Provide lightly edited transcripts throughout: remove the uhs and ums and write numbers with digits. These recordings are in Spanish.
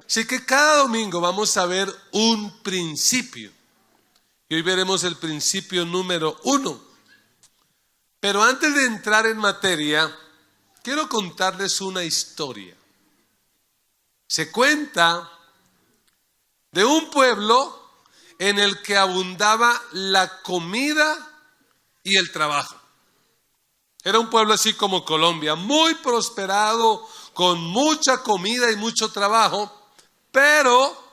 Así que cada domingo vamos a ver un principio. Y hoy veremos el principio número 1. Pero antes de entrar en materia, quiero contarles una historia. Se cuenta de un pueblo en el que abundaba la comida y el trabajo. Era un pueblo así como Colombia, muy prosperado, con mucha comida y mucho trabajo. Pero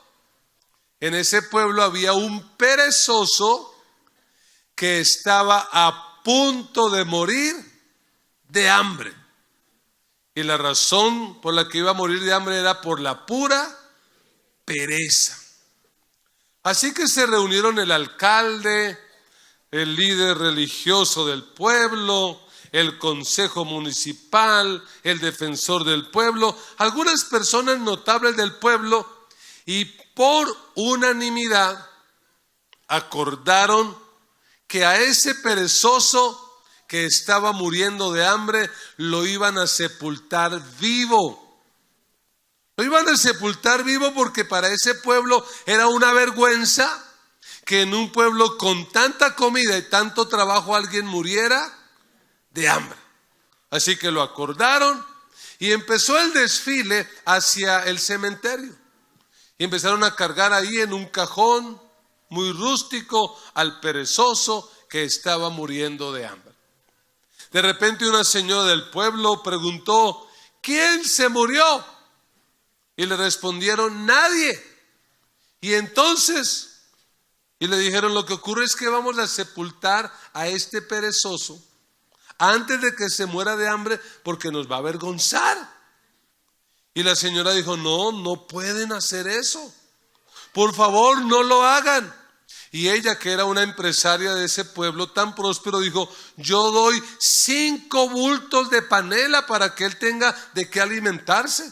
en ese pueblo había un perezoso que estaba a punto de morir de hambre. Y la razón por la que iba a morir de hambre era por la pura pereza. Así que se reunieron el alcalde, el líder religioso del pueblo, el consejo municipal, el defensor del pueblo, algunas personas notables del pueblo, y por unanimidad acordaron que a ese perezoso que estaba muriendo de hambre lo iban a sepultar vivo. Lo iban a sepultar vivo porque para ese pueblo era una vergüenza que en un pueblo con tanta comida y tanto trabajo alguien muriera de hambre. Así que lo acordaron y empezó el desfile hacia el cementerio. Y empezaron a cargar ahí en un cajón muy rústico al perezoso que estaba muriendo de hambre. De repente una señora del pueblo preguntó: ¿quién se murió? Y le respondieron: nadie. Y entonces, y le dijeron: lo que ocurre es que vamos a sepultar a este perezoso antes de que se muera de hambre porque nos va a avergonzar. Y la señora dijo: no pueden hacer eso. Por favor, no lo hagan. Y ella, que era una empresaria de ese pueblo tan próspero, dijo: yo doy 5 bultos de panela para que él tenga de qué alimentarse.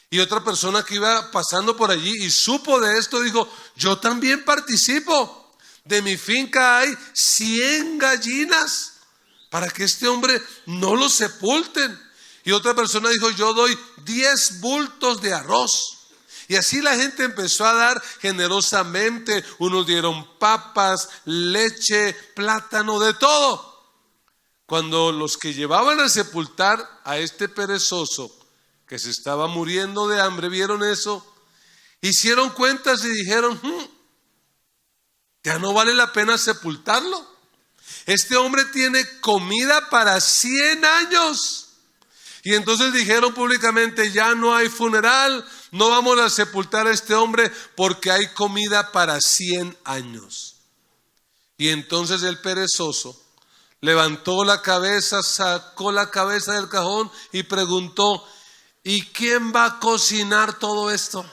Y otra persona que iba pasando por allí y supo de esto dijo: yo también participo. De mi finca hay 100 gallinas para que este hombre no lo sepulten. Y otra persona dijo: yo doy 10 bultos de arroz. Y así la gente empezó a dar generosamente. Unos dieron papas, leche, plátano, de todo. Cuando los que llevaban a sepultar a este perezoso que se estaba muriendo de hambre vieron eso, hicieron cuentas y dijeron: ya no vale la pena sepultarlo. Este hombre tiene comida para 100 años. Y entonces dijeron públicamente: ya no hay funeral, no vamos a sepultar a este hombre porque hay comida para 100 años. Y entonces el perezoso levantó la cabeza, sacó la cabeza del cajón y preguntó: ¿y quién va a cocinar todo esto?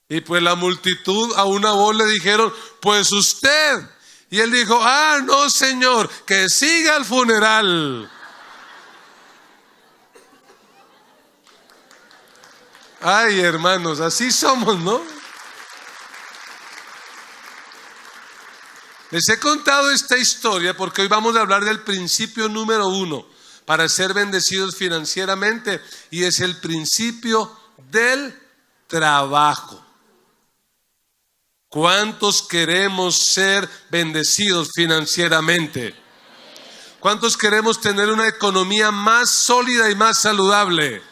Y pues la multitud a una voz le dijeron: pues usted. Y él dijo: no, señor, que siga el funeral. Ay, hermanos, así somos, ¿no? Les he contado esta historia porque hoy vamos a hablar del principio número 1 para ser bendecidos financieramente, y es el principio del trabajo. ¿Cuántos queremos ser bendecidos financieramente? ¿Cuántos queremos tener una economía más sólida y más saludable?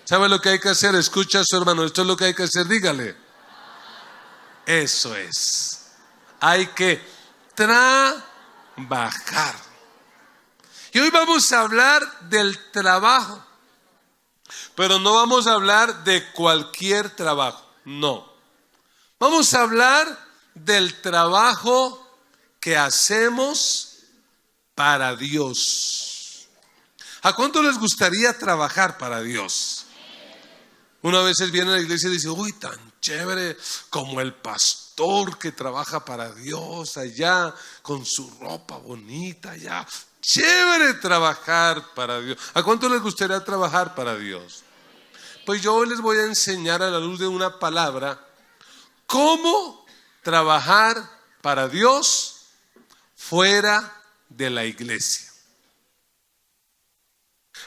¿Sabe lo que hay que hacer? Escucha a su hermano: esto es lo que hay que hacer, dígale. Eso es. Hay que trabajar. Y hoy vamos a hablar del trabajo. Pero no vamos a hablar de cualquier trabajo, no. Vamos a hablar del trabajo que hacemos para Dios. ¿A cuánto les gustaría trabajar para Dios? Una vez viene a la iglesia y dice: uy, tan chévere como el pastor que trabaja para Dios allá con su ropa bonita allá. Chévere trabajar para Dios. ¿A cuánto les gustaría trabajar para Dios? Pues yo hoy les voy a enseñar a la luz de una palabra cómo trabajar para Dios fuera de la iglesia.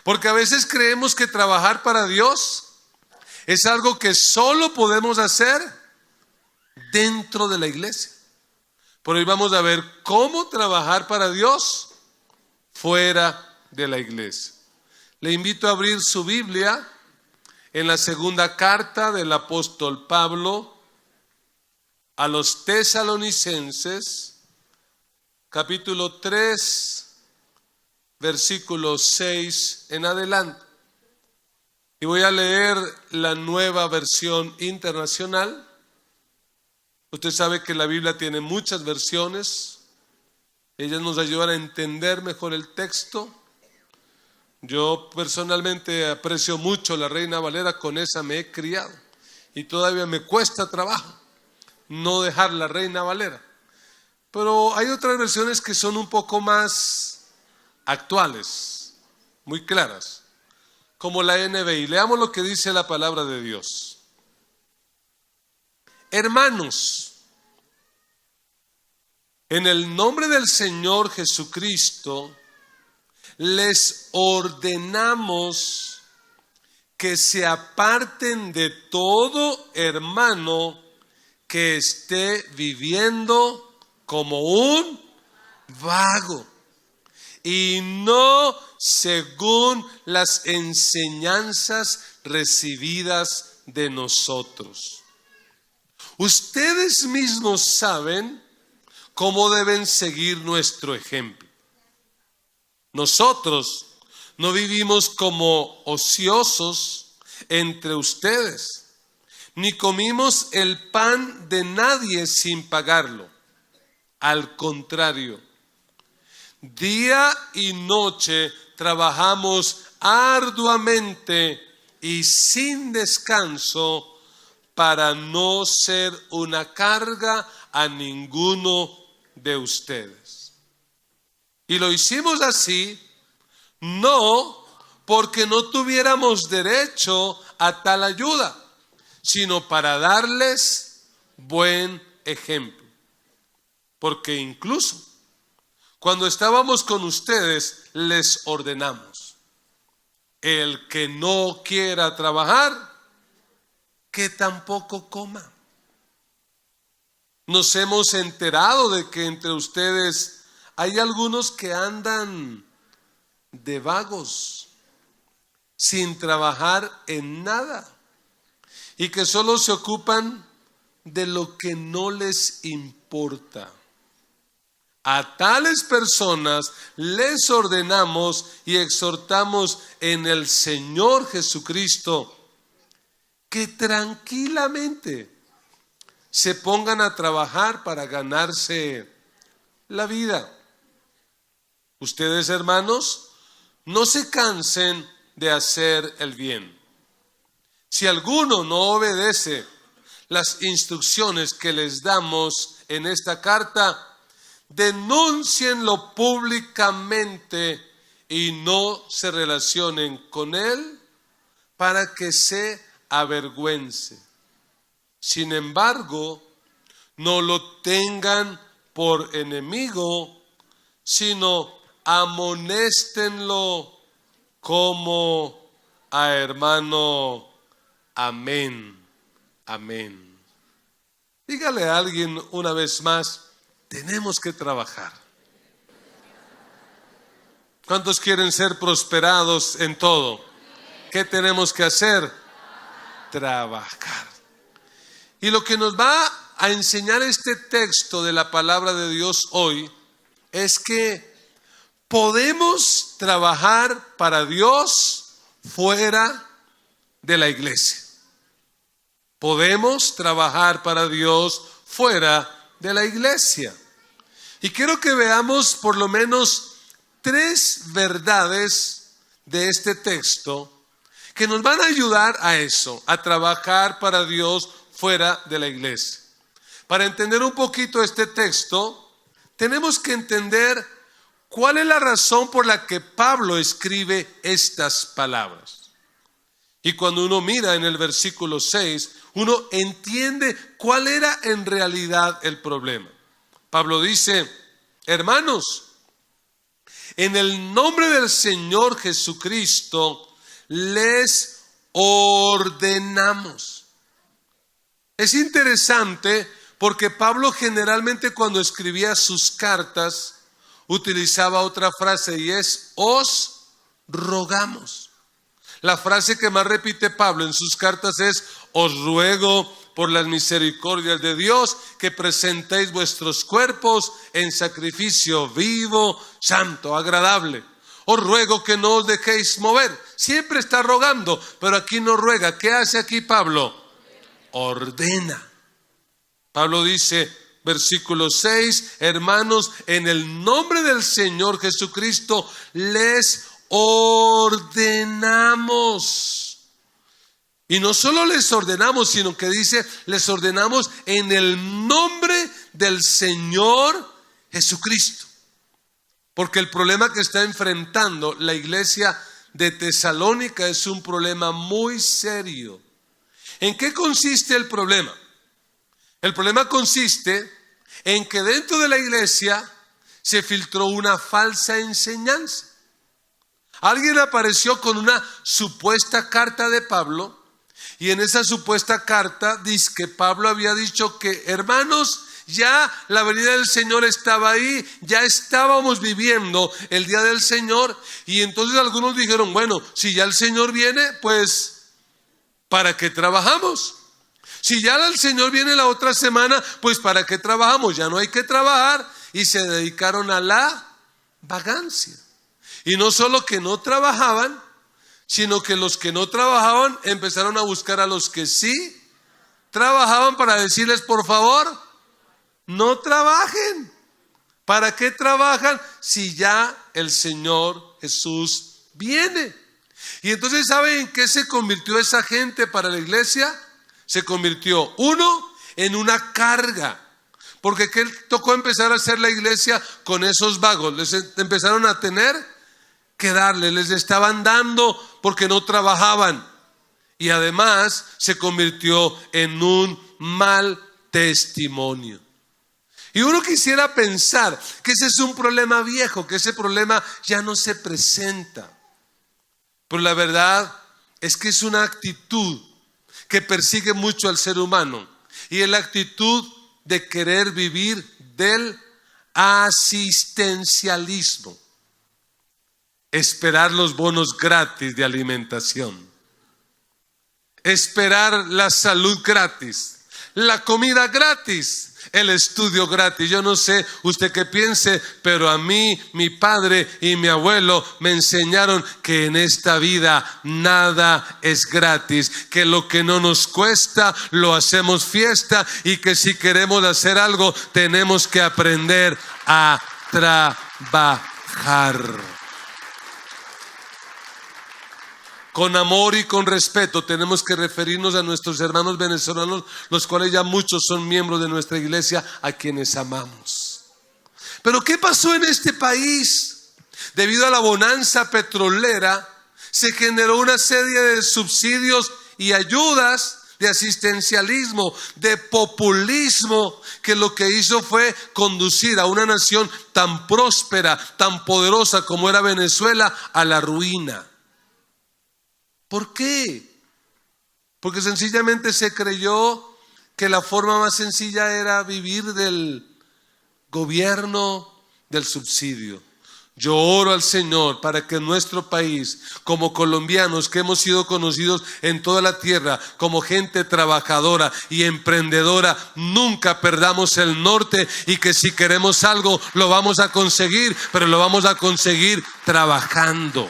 Porque a veces creemos que trabajar para Dios es algo que solo podemos hacer dentro de la iglesia. Pero hoy vamos a ver cómo trabajar para Dios fuera de la iglesia. Le invito a abrir su Biblia en la segunda carta del apóstol Pablo a los Tesalonicenses, capítulo 3, versículo 6 en adelante. Y voy a leer la Nueva Versión Internacional. Usted sabe que la Biblia tiene muchas versiones. Ellas nos ayudan a entender mejor el texto. Yo personalmente aprecio mucho la Reina Valera, con esa me he criado. Y todavía me cuesta trabajo no dejar la Reina Valera. Pero hay otras versiones que son un poco más actuales, muy claras, como la NBI. Leamos lo que dice la palabra de Dios. Hermanos, en el nombre del Señor Jesucristo, les ordenamos que se aparten de todo hermano que esté viviendo como un vago y no según las enseñanzas recibidas de nosotros. Ustedes mismos saben cómo deben seguir nuestro ejemplo. Nosotros no vivimos como ociosos entre ustedes, ni comimos el pan de nadie sin pagarlo. Al contrario, día y noche trabajamos arduamente y sin descanso para no ser una carga a ninguno de ustedes. Y lo hicimos así, no porque no tuviéramos derecho a tal ayuda, sino para darles buen ejemplo. Porque incluso cuando estábamos con ustedes, les ordenamos: el que no quiera trabajar, que tampoco coma. Nos hemos enterado de que entre ustedes hay algunos que andan de vagos, sin trabajar en nada, y que solo se ocupan de lo que no les importa. A tales personas les ordenamos y exhortamos en el Señor Jesucristo que tranquilamente se pongan a trabajar para ganarse la vida. Ustedes, hermanos, no se cansen de hacer el bien. Si alguno no obedece las instrucciones que les damos en esta carta, denúncienlo públicamente y no se relacionen con él para que se avergüence. Sin embargo, no lo tengan por enemigo, sino amonéstenlo como a hermano. Amén. Amén. Dígale a alguien una vez más: tenemos que trabajar. ¿Cuántos quieren ser prosperados en todo? ¿Qué tenemos que hacer? Trabajar. Y lo que nos va a enseñar este texto de la palabra de Dios hoy es que podemos trabajar para Dios fuera de la iglesia. Podemos trabajar para Dios fuera de la iglesia. Y quiero que veamos por lo menos 3 verdades de este texto que nos van a ayudar a eso, a trabajar para Dios fuera de la iglesia. Para entender un poquito este texto, tenemos que entender cuál es la razón por la que Pablo escribe estas palabras. Y cuando uno mira en el versículo 6, uno entiende cuál era en realidad el problema. Pablo dice: Hermanos, en el nombre del Señor Jesucristo les ordenamos. Es interesante porque Pablo generalmente cuando escribía sus cartas utilizaba otra frase y es os rogamos. La frase que más repite Pablo en sus cartas es os ruego por las misericordias de Dios que presentéis vuestros cuerpos en sacrificio vivo, santo, agradable. Os ruego que no os dejéis mover. Siempre está rogando, pero aquí no ruega. ¿Qué hace aquí Pablo? Ordena. Pablo dice, versículo 6, hermanos, en el nombre del Señor Jesucristo les ordenamos. Y no solo les ordenamos, sino que dice, les ordenamos en el nombre del Señor Jesucristo. Porque el problema que está enfrentando la iglesia de Tesalónica es un problema muy serio. ¿En qué consiste el problema? El problema consiste en que dentro de la iglesia se filtró una falsa enseñanza. Alguien apareció con una supuesta carta de Pablo y en esa supuesta carta dice que Pablo había dicho que, hermanos, ya la venida del Señor estaba ahí, ya estábamos viviendo el día del Señor. Y entonces algunos dijeron, bueno, si ya el Señor viene, pues ¿para qué trabajamos? Si ya el Señor viene la otra semana, pues ¿para qué trabajamos? Ya no hay que trabajar. Y se dedicaron a la vagancia. Y no solo que no trabajaban, sino que los que no trabajaban empezaron a buscar a los que sí trabajaban para decirles, por favor, no trabajen. ¿Para qué trabajan si ya el Señor Jesús viene? Y entonces, ¿saben en qué se convirtió esa gente para la iglesia? Se convirtió, uno, en una carga. Porque ¿qué tocó empezar a hacer la iglesia con esos vagos? Les empezaron a tener que darle, les estaban dando porque no trabajaban. Y además se convirtió en un mal testimonio. Y uno quisiera pensar que ese es un problema viejo, que ese problema ya no se presenta. Pero la verdad es que es una actitud que persigue mucho al ser humano. Y es la actitud de querer vivir del asistencialismo. Esperar los bonos gratis de alimentación. Esperar la salud gratis. La comida gratis. El estudio gratis. Yo no sé usted qué piense, pero a mí, mi padre y mi abuelo me enseñaron que en esta vida nada es gratis, que lo que no nos cuesta lo hacemos fiesta y que si queremos hacer algo tenemos que aprender a trabajar. Con amor y con respeto tenemos que referirnos a nuestros hermanos venezolanos, los cuales ya muchos son miembros de nuestra iglesia, a quienes amamos. Pero ¿qué pasó en este país? Debido a la bonanza petrolera, se generó una serie de subsidios y ayudas de asistencialismo, de populismo, que lo que hizo fue conducir a una nación tan próspera, tan poderosa como era Venezuela, a la ruina. ¿Por qué? Porque sencillamente se creyó que la forma más sencilla era vivir del gobierno, del subsidio. Yo oro al Señor para que en nuestro país, como colombianos que hemos sido conocidos en toda la tierra como gente trabajadora y emprendedora, nunca perdamos el norte y que si queremos algo lo vamos a conseguir, pero lo vamos a conseguir trabajando.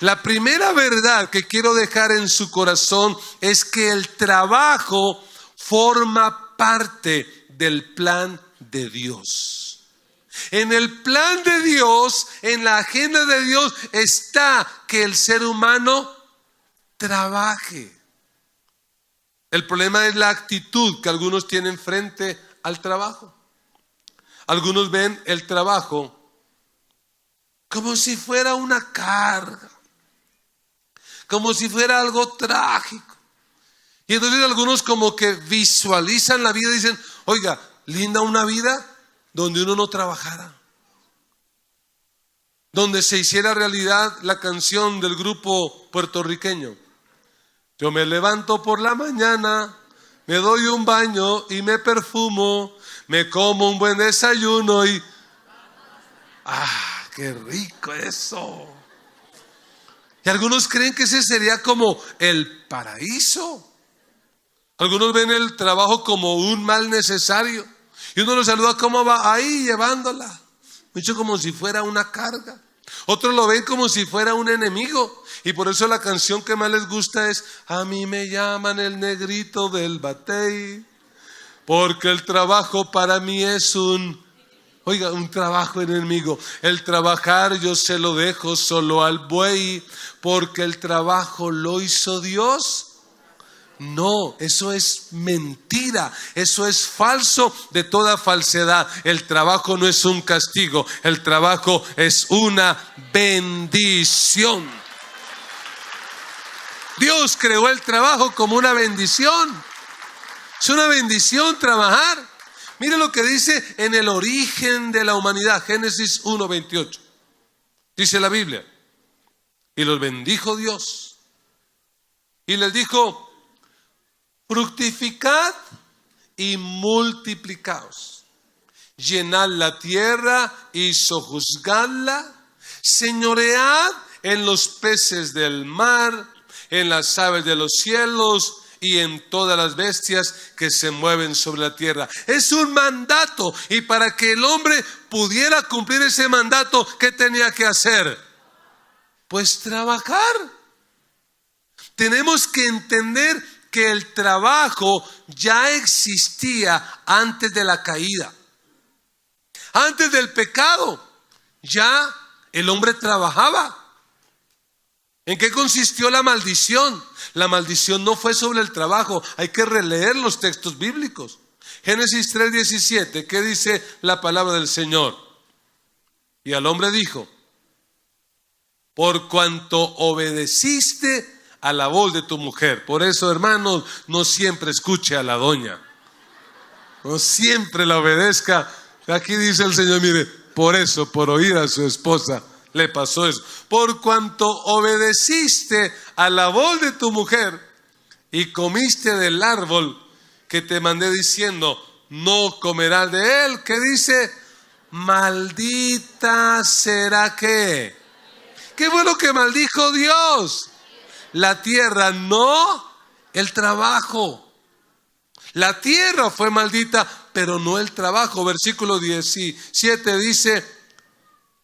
La primera verdad que quiero dejar en su corazón es que el trabajo forma parte del plan de Dios. En el plan de Dios, en la agenda de Dios está que el ser humano trabaje. El problema es la actitud que algunos tienen frente al trabajo. Algunos ven el trabajo como si fuera una carga, como si fuera algo trágico. Y entonces algunos como que visualizan la vida y dicen, oiga, linda una vida, donde uno no trabajara, donde se hiciera realidad la canción del grupo puertorriqueño. Yo me levanto por la mañana, me doy un baño y me perfumo, me como un buen desayuno y... ¡ah, qué rico eso! Y algunos creen que ese sería como el paraíso. Algunos ven el trabajo como un mal necesario. Y uno lo saluda, ¿cómo va? Ahí llevándola. Mucho como si fuera una carga. Otros lo ven como si fuera un enemigo. Y por eso la canción que más les gusta es: a mí me llaman el negrito del batey, porque el trabajo para mí es un trabajo enemigo. El trabajar yo se lo dejo solo al buey, porque el trabajo lo hizo Dios. No, eso es mentira, eso es falso de toda falsedad. El trabajo no es un castigo, el trabajo es una bendición. Dios creó el trabajo como una bendición. Es una bendición trabajar. Mire lo que dice en el origen de la humanidad, Génesis 1:28. Dice la Biblia: y los bendijo Dios y les dijo: fructificad y multiplicaos, llenad la tierra y sojuzgadla, señoread en los peces del mar, en las aves de los cielos y en todas las bestias que se mueven sobre la tierra. Es un mandato, y para que el hombre pudiera cumplir ese mandato, ¿qué tenía que hacer? Pues trabajar. Tenemos que entender que el trabajo ya existía antes de la caída. Antes del pecado, ya el hombre trabajaba. ¿En qué consistió la maldición? La maldición no fue sobre el trabajo. Hay que releer los textos bíblicos. Génesis 3:17, ¿qué dice la palabra del Señor? Y al hombre dijo: por cuanto obedeciste a la voz de tu mujer. Por eso, hermanos, no siempre escuche a la doña, no siempre la obedezca. Aquí dice el Señor, mire, por eso, por oír a su esposa, le pasó eso. Por cuanto obedeciste a la voz de tu mujer y comiste del árbol que te mandé diciendo: no comerás de él. ¿Qué dice? Maldita será que. ¿Qué fue lo que maldijo Dios? La tierra, no el trabajo. La tierra fue maldita, pero no el trabajo. Versículo 17 dice: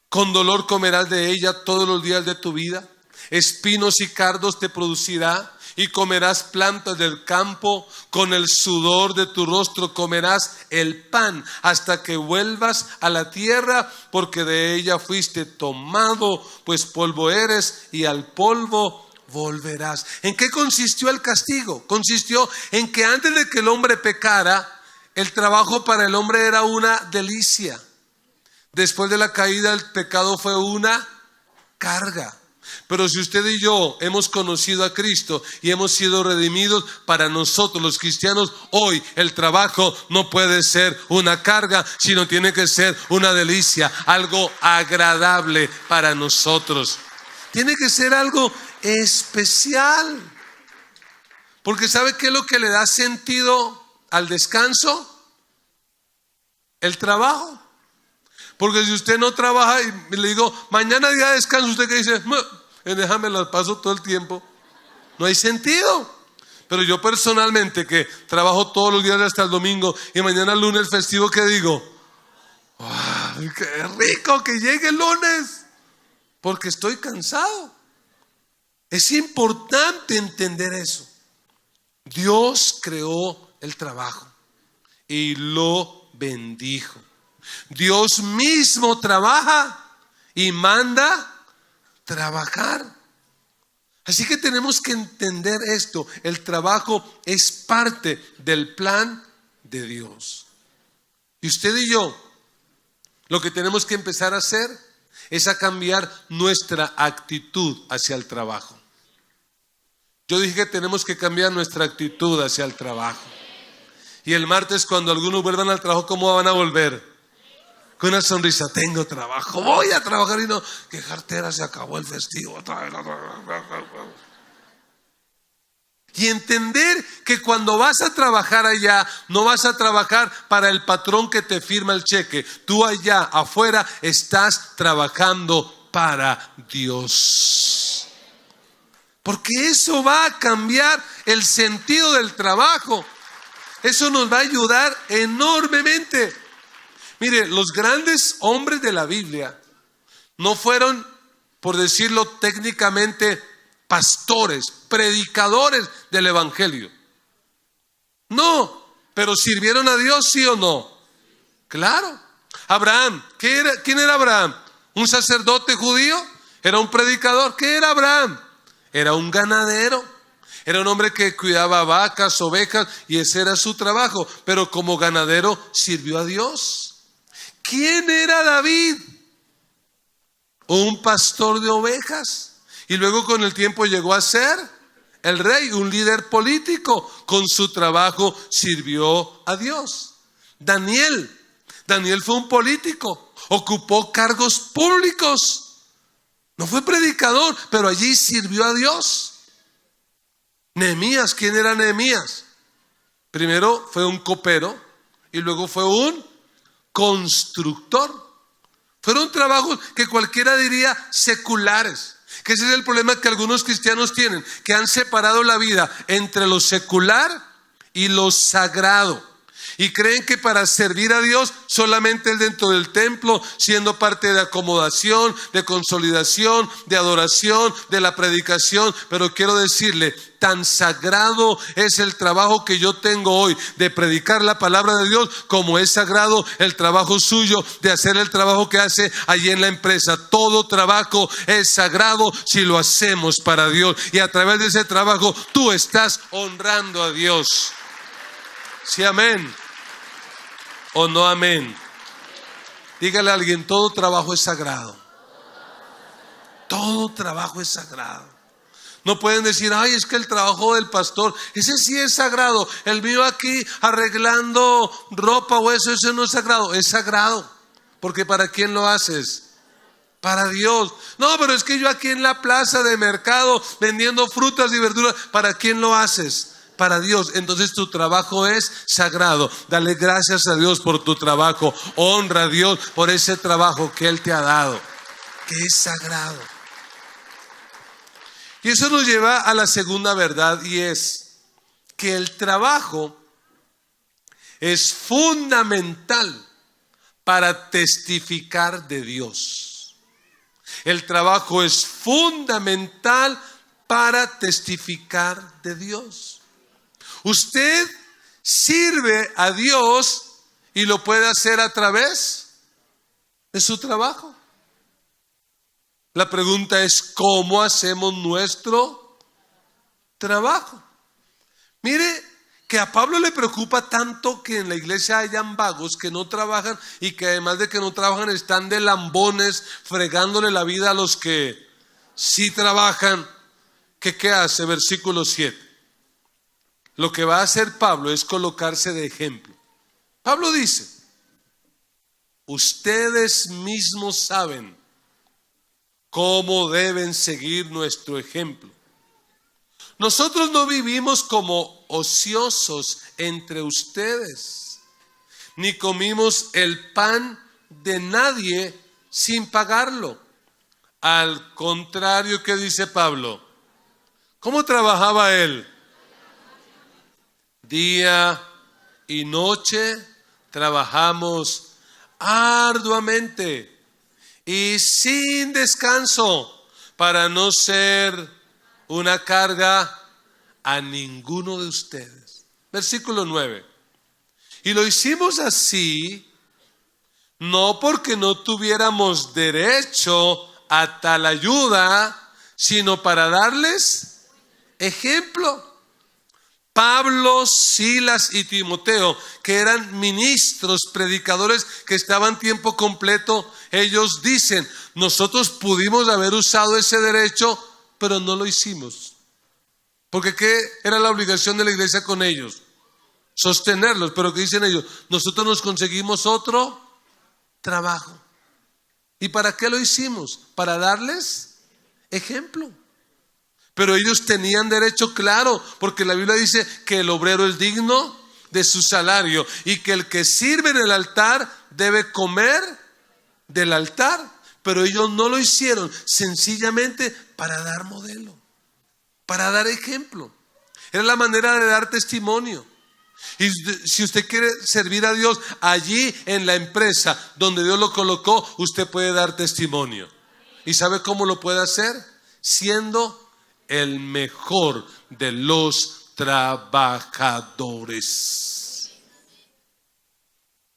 con dolor comerás de ella todos los días de tu vida, espinos y cardos te producirá, y comerás plantas del campo, con el sudor de tu rostro comerás el pan, hasta que vuelvas a la tierra, porque de ella fuiste tomado, pues polvo eres, y al polvo volverás. ¿En qué consistió el castigo? Consistió en que antes de que el hombre pecara, el trabajo para el hombre era una delicia. Después de la caída, el pecado fue una carga. Pero si usted y yo hemos conocido a Cristo y hemos sido redimidos, para nosotros los cristianos hoy el trabajo no puede ser una carga, sino tiene que ser una delicia, algo agradable para nosotros. Tiene que ser algo especial. Porque ¿sabe qué es lo que le da sentido al descanso? El trabajo. Porque si usted no trabaja y le digo, mañana día de descanso, ¿usted qué dice? Déjame las paso todo el tiempo. No hay sentido. Pero yo personalmente, que trabajo todos los días hasta el domingo, y mañana lunes festivo, ¿qué digo? ¡Ay, qué rico que llegue el lunes! Porque estoy cansado. Es importante entender eso. Dios creó el trabajo y lo bendijo. Dios mismo trabaja y manda trabajar. Así que tenemos que entender esto. El trabajo es parte del plan de Dios. Y usted y yo, lo que tenemos que empezar a hacer es a cambiar nuestra actitud hacia el trabajo. Yo dije que tenemos que cambiar nuestra actitud hacia el trabajo. Y el martes, cuando algunos vuelvan al trabajo, ¿cómo van a volver? con una sonrisa, tengo trabajo, voy a trabajar y no, qué cartera, se acabó el festivo. Otra vez. Y entender que cuando vas a trabajar allá, no vas a trabajar para el patrón que te firma el cheque. Tú allá afuera estás trabajando para Dios. Porque eso va a cambiar el sentido del trabajo. Eso nos va a ayudar enormemente. Mire, los grandes hombres de la Biblia no fueron, por decirlo técnicamente, pastores, predicadores del evangelio. No, pero sirvieron a Dios, ¿sí o no? Claro. Abraham, ¿quién era Abraham? ¿Un sacerdote judío? ¿Era un predicador? ¿Qué era Abraham? Era un ganadero. Era un hombre que cuidaba vacas, ovejas, y ese era su trabajo. Pero como ganadero sirvió a Dios. ¿Quién era David? Un pastor de ovejas. Y luego con el tiempo llegó a ser el rey, un líder político. Con su trabajo sirvió a Dios. Daniel fue un político, ocupó cargos públicos. No fue predicador, pero allí sirvió a Dios. Nehemías, ¿quién era Nehemías? Primero fue un copero y luego fue un constructor. Fueron trabajos que cualquiera diría seculares. Que ese es el problema que algunos cristianos tienen, que han separado la vida entre lo secular y lo sagrado. Y creen que para servir a Dios solamente dentro del templo, siendo parte de acomodación, de consolidación, de adoración, de la predicación. Pero quiero decirle, tan sagrado es el trabajo que yo tengo hoy de predicar la palabra de Dios, como es sagrado el trabajo suyo de hacer el trabajo que hace allí en la empresa. Todo trabajo es sagrado si lo hacemos para Dios. Y a través de ese trabajo tú estás honrando a Dios. Sí, amén. ¿O no amén? Dígale a alguien, todo trabajo es sagrado. Todo trabajo es sagrado. No pueden decir, ay, es que el trabajo del pastor, ese sí es sagrado. El mío aquí arreglando ropa o eso no es sagrado. Es sagrado. Porque ¿para quién lo haces? Para Dios. No, pero es que yo aquí en la plaza de mercado vendiendo frutas y verduras, ¿para quién lo haces? Para Dios. Entonces tu trabajo es sagrado. Dale gracias a Dios por tu trabajo. Honra a Dios por ese trabajo que Él te ha dado, que es sagrado. Y eso nos lleva a la segunda verdad, y es que el trabajo es fundamental para testificar de Dios. El trabajo es fundamental para testificar de Dios. Usted sirve a Dios y lo puede hacer a través de su trabajo. La pregunta es, ¿cómo hacemos nuestro trabajo? Mire que a Pablo le preocupa tanto que en la iglesia hayan vagos que no trabajan y que además de que no trabajan están de lambones fregándole la vida a los que sí trabajan. ¿Qué hace? Versículo 7. Lo que va a hacer Pablo es colocarse de ejemplo. Pablo dice, ustedes mismos saben cómo deben seguir nuestro ejemplo. Nosotros no vivimos como ociosos entre ustedes, ni comimos el pan de nadie sin pagarlo. Al contrario, ¿qué dice Pablo? ¿Cómo trabajaba él? Día y noche trabajamos arduamente y sin descanso para no ser una carga a ninguno de ustedes. Versículo 9. Y lo hicimos así, no porque no tuviéramos derecho a tal ayuda, sino para darles ejemplo. Pablo, Silas y Timoteo, que eran ministros, predicadores que estaban tiempo completo, ellos dicen, nosotros pudimos haber usado ese derecho, pero no lo hicimos. Porque ¿qué era la obligación de la iglesia con ellos? Sostenerlos. Pero ¿qué dicen ellos? Nosotros nos conseguimos otro trabajo. ¿Y para qué lo hicimos? Para darles ejemplo. Pero ellos tenían derecho, claro, porque la Biblia dice que el obrero es digno de su salario y que el que sirve en el altar debe comer del altar. Pero ellos no lo hicieron sencillamente para dar modelo, para dar ejemplo. Era la manera de dar testimonio. Y si usted quiere servir a Dios allí en la empresa donde Dios lo colocó, usted puede dar testimonio. ¿Y sabe cómo lo puede hacer? Siendo el mejor de los trabajadores.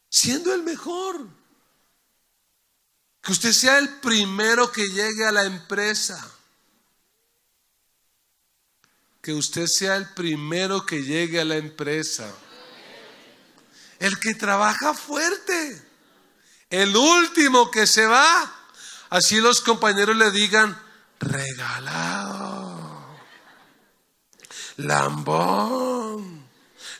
Siendo el mejor. Que usted sea el primero que llegue a la empresa. Que usted sea el primero que llegue a la empresa. El que trabaja fuerte. El último que se va. Así los compañeros le digan, regalado, lambón,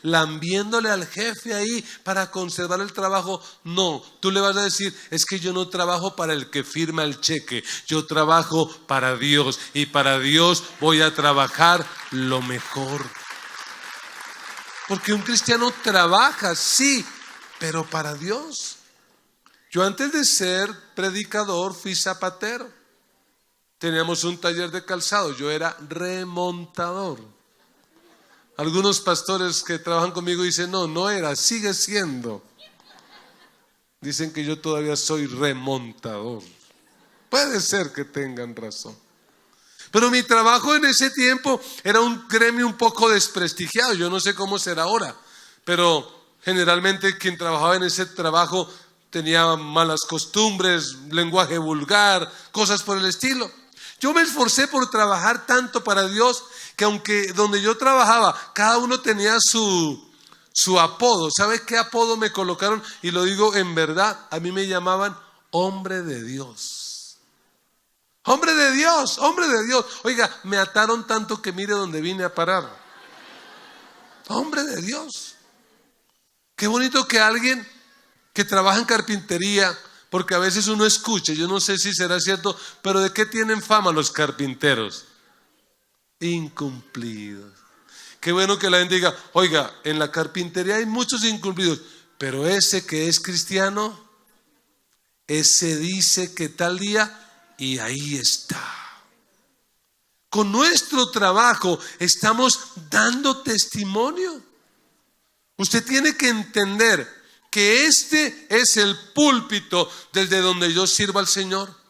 lambiéndole al jefe ahí para conservar el trabajo. No, tú le vas a decir, es que yo no trabajo para el que firma el cheque, yo trabajo para Dios y para Dios voy a trabajar lo mejor. Porque un cristiano trabaja, sí, pero para Dios. Yo antes de ser predicador fui zapatero. Teníamos un taller de calzado, yo era remontador. Algunos pastores que trabajan conmigo dicen, no era, sigue siendo. Dicen que yo todavía soy remontador. Puede ser que tengan razón. Pero mi trabajo en ese tiempo era un gremio un poco desprestigiado. Yo no sé cómo será ahora, pero generalmente quien trabajaba en ese trabajo tenía malas costumbres, lenguaje vulgar, cosas por el estilo. Yo me esforcé por trabajar tanto para Dios que aunque donde yo trabajaba cada uno tenía su apodo. ¿Sabe qué apodo me colocaron? Y lo digo en verdad, a mí me llamaban hombre de Dios. Hombre de Dios, hombre de Dios. Oiga, me ataron tanto que mire dónde vine a parar. Hombre de Dios. Qué bonito que alguien que trabaja en carpintería, porque a veces uno escucha, yo no sé si será cierto, pero ¿de qué tienen fama los carpinteros? Incumplidos. Qué bueno que la gente diga, oiga, en la carpintería hay muchos incumplidos, pero ese que es cristiano, ese dice que tal día y ahí está. Con nuestro trabajo estamos dando testimonio. Usted tiene que entender que este es el púlpito desde donde yo sirvo al Señor,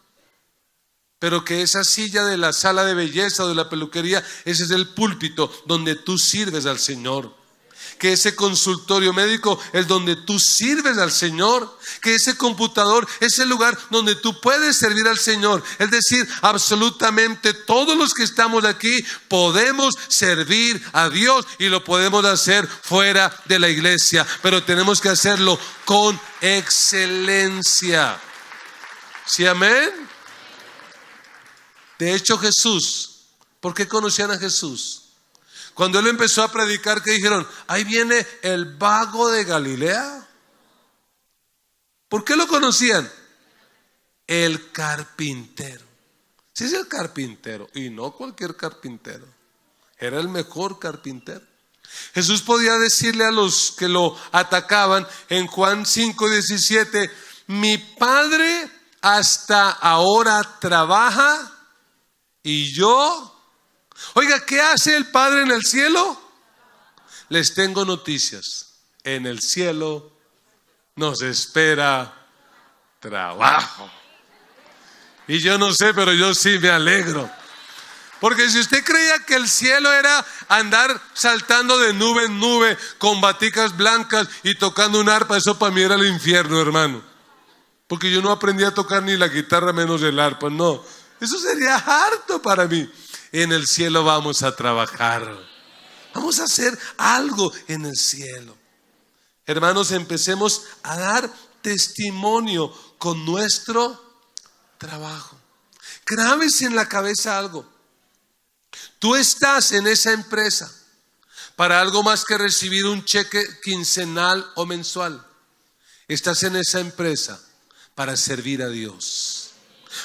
pero que esa silla de la sala de belleza o de la peluquería, ese es el púlpito donde tú sirves al Señor. Que ese consultorio médico es donde tú sirves al Señor. Que ese computador es el lugar donde tú puedes servir al Señor. Es decir, absolutamente todos los que estamos aquí podemos servir a Dios y lo podemos hacer fuera de la iglesia, pero tenemos que hacerlo con excelencia. ¿Sí, amén? De hecho, Jesús, ¿por qué conocían a Jesús? Cuando él empezó a predicar, ¿qué dijeron? Ahí viene el vago de Galilea. ¿Por qué lo conocían? El carpintero. Sí, es el carpintero, y no cualquier carpintero. Era el mejor carpintero. Jesús podía decirle a los que lo atacaban en Juan 5:17, mi Padre hasta ahora trabaja y yo... Oiga, ¿qué hace el Padre en el cielo? Les tengo noticias. En el cielo nos espera trabajo. Y yo no sé, pero yo sí me alegro. Porque si usted creía que el cielo era andar saltando de nube en nube con baticas blancas y tocando un arpa, eso para mí era el infierno, hermano. Porque yo no aprendí a tocar ni la guitarra menos el arpa, no. Eso sería harto para mí. En el cielo vamos a trabajar. Vamos a hacer algo en el cielo. Hermanos, empecemos a dar testimonio con nuestro trabajo. Grábese en la cabeza algo. Tú estás en esa empresa para algo más que recibir un cheque quincenal o mensual. Estás en esa empresa para servir a Dios.